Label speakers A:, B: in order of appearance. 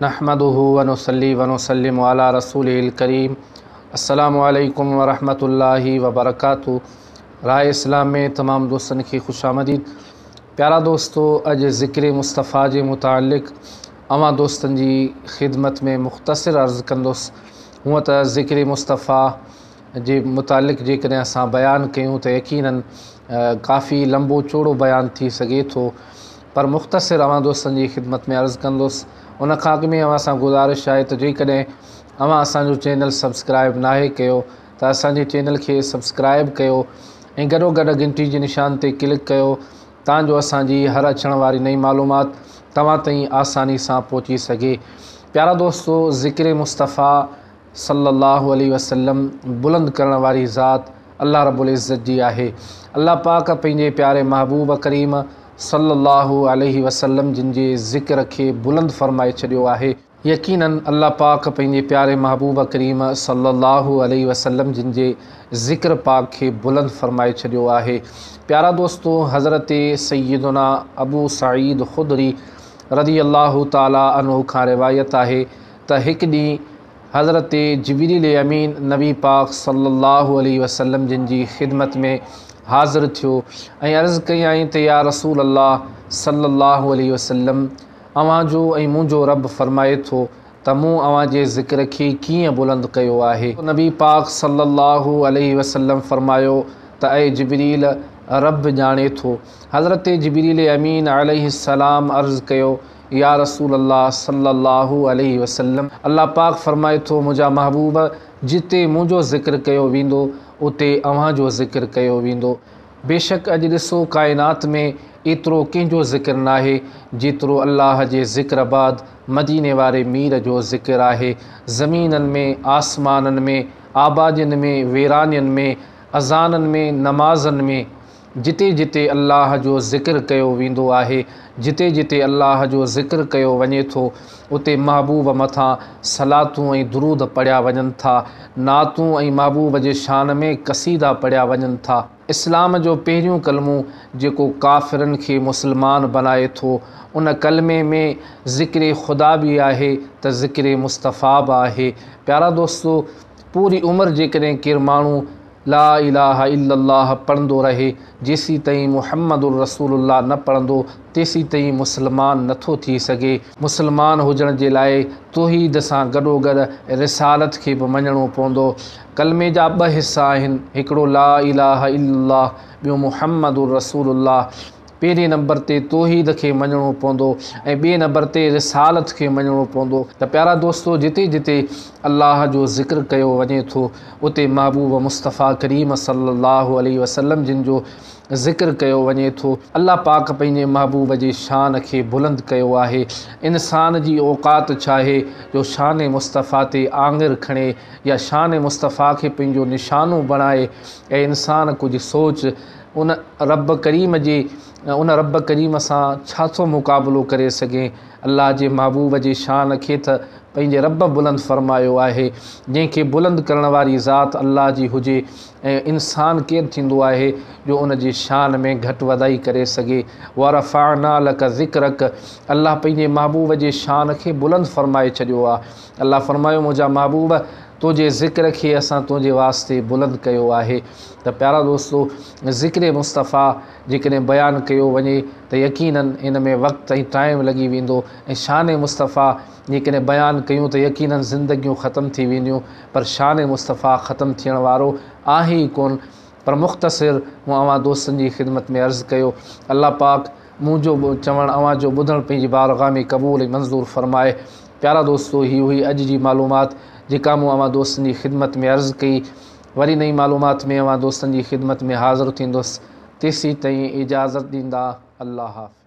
A: नहमदुहु व नुसल्ली व नुसल्लिमु अला रसूलिल करीम। अस्सलामु अलैकुम व रहमतुल्लाहि व बरकातुहू। राहे इस्लाम में तमाम दोस्तन की खुशामदीद। प्यारा दोस्तों, अज ज़िक्र मुस्तफ़ा के मुतालिक अवां दोस्तन की खिदमत में मुख्तसर अर्ज़ कंदुसि। हूँ तो ज़िक्र मुस्तफ़ा के मुतालिक जेकॾहिं असां बयान कयूं तो यकीनन काफ़ी लंबो चौड़ो बयान थी सके थो, पर मुख्तसर अवां दोस्तन की खिदमत में अर्ज़ कंदुसि। उन खां अॻु में अवां सां गुज़ारिश आहे त जेकॾहिं अवां असांजो चैनल सब्सक्राइब नाहे कयो त असांजे चैनल खे सब्सक्राइब कयो ऐं गॾोगॾु घंटी जे निशान ते क्लिक कयो तांजो असांजी हर अचण वारी नई मालूमात तव्हां ताईं आसानी सां पहुची सघे। प्यारा दोस्तों, ज़िक्र मुस्तफ़ा सल्लल्लाहु अलैहि वसल्लम बुलंद करण वारी ज़ात अल्लाह रब्बुल इज़्ज़त जी आहे। अल्लाह पाक पंहिंजे प्यारे महबूब करीम सल्लल्लाहु अलैहि वसल्लम जिन जे ज़िक्र खे बुलंद फरमाए छॾियो आहे। यकीनन अल्लाह पाक पंहिंजे प्यारे महबूब करीम सल्लल्लाहु अलैहि वसल्लम जिन जे ज़िक्र पाक खे बुलंद फरमाए छॾियो आहे। प्यारा दोस्तों, हज़रत सैयदना अबू सईद ख़ुदरी रज़ी अल्लाहु ताला अन्हु खां रिवायत आहे त हिकु ॾींहुं हज़रत जिब्रील अमीन नबी पाक सल्लल्लाहु अलैहि वसल्लम जिन जी खिदमत में हाज़िर थियो ऐं अर्ज़ कयई त या रसूल अल्लाह सल्लल्लाहु अलैहि वसल्लम, अवां जो ऐं मुंहिंजो रब फरमाए थो त मूं अवां जे ज़िक्र खे कीअं बुलंद कयो आहे। नबी पाक सल्लल्लाहु अलैहि वसल्लम फरमायो त ऐं जिब्रील, रब ॼाणे थो। हज़रत जिब्रील अमीन अलैहिस्सलाम अर्ज़ कयो, या रसूल अल्लाह सल्लल्लाहु अलैहि वसल्लम, अल्लाह पाक फरमाए थो मुंहिंजा महबूब, जिते मुंहिंजो ज़िक्र कयो वेंदो उते अव्हां जो ज़िक्र कयो वेंदो। बेशक अॼु ॾिसो, काइनात में एतिरो कंहिंजो ज़िक्र नाहे जेतिरो अल्लाह जे ज़िक्र बाद मदीने वारे मीर जो ज़िक्र आहे। ज़मीननि में, आसमाननि में, आबादियुनि में, वीरानियुनि में, अज़ाननि में, नमाज़नि में, जिते जिते अल्लाह जो ज़िक्र कयो वेंदो आहे, जिते जिते अल्लाह जो ज़िक्र कयो वञे थो, उते महबूब मथां सलातूं ऐं दुरूद पढ़िया वञनि था, नातूं ऐं महबूब जे शान में क़सीदा पढ़िया वञनि था। इस्लाम जो पहिरियों कलमो जेको काफ़िरनि खे मुस्लमान बनाए थो, उन कलमे में ज़िक्र ख़ुदा भी आहे त ज़िक्र मुस्तफ़ा बि आहे। प्यारा दोस्तों, पूरी उमिरि जेकॾहिं केरु माण्हू ला इलाहा इल्लल्लाह पढ़ंदो रहे, जेसी ताईं मुहम्मदुर रसूलुल्लाह न पढ़ंदो तेसी ताईं मुस्लमान नथो थी सघे। मुस्लमान हुजण जे लाइ तौहीद सां गॾोगॾु रिसालत खे बि मञणो पवंदो। कलमे जा ॿ हिस्सा आहिनि, हिकिड़ो ला इलाहा इल्लल्लाह, ॿियो मुहम्मदुर रसूलुल्लाह। पहिरें नंबर ते तौहीद खे मञणो पवंदो ऐं ॿिए नंबर ते रिसालत खे मञणो पवंदो। त प्यारा दोस्तों, जिते जिते अल्लाह जो ज़िक्र कयो वञे थो उते महबूब मुस्तफ़ा करीम सल्लल्लाहु अलैहि वसल्लम जिन जो ज़िक्र कयो वञे थो। अल्लाह पाक पंहिंजे महबूब जे शान खे बुलंद कयो आहे। इंसान जी औक़ात छा आहे जो शान मुस्तफ़ा ते आङिर खणे या शान मुस्तफ़ा खे पंहिंजो निशानो बणाए ऐं इंसान कुझु सोच उन रब करीम सां छा थो मुक़ाबिलो करे सघे। अल्लाह जे महबूब जे शान खे त पंहिंजे रब बुलंद फरमायो आहे। जंहिंखे बुलंद करण वारी ज़ात अल्लाह जी हुजे ऐं इंसान केरु थींदो आहे जो उन जे शान में घटि वधाई करे सघे। वरफ़अना लक ज़िक्रक, अल्लाह पंहिंजे महबूब जे शान खे बुलंद फरमाए छॾियो आहे। अल्लाह फरमायो, मुंहिंजा महबूब, तुंहिंजे ज़िक्र खे असां तुंहिंजे वास्ते बुलंद कयो आहे। त प्यारा दोस्तों, ज़िक्र मुस्तफ़ा जेकॾहिं बयानु कयो वञे त यकीनन इन में वक़्तु ऐं टाइम लॻी वेंदो, ऐं शान मुस्तफ़ा जेकॾहिं बयानु कयूं त यकीनन ज़िंदगियूं ख़तमु थी वेंदियूं, पर शान मुस्तफ़ा ख़तमु थियण वारो आहे ई कोन। पर मुख़्तसिर मूं अवां दोस्तनि जी खिदमत में अर्ज़ु कयो। अल्लाह पाक मुंहिंजो चवणु अवां जो ॿुधणु पंहिंजी बारगाह में क़बूल ऐं मंज़ूर फरमाए। प्यारा दोस्तों, ही हुई अॼु जी मालूमात जेका मूं अवां दोस्तनि जी खिदमत में अर्ज़ु कई। वरी नई मालूमात में अवां दोस्तनि जी खिदमत में हाज़िर थींदुसि। तेसी ताईं इजाज़त ॾींदा। अल्लाह हाफ़िज़।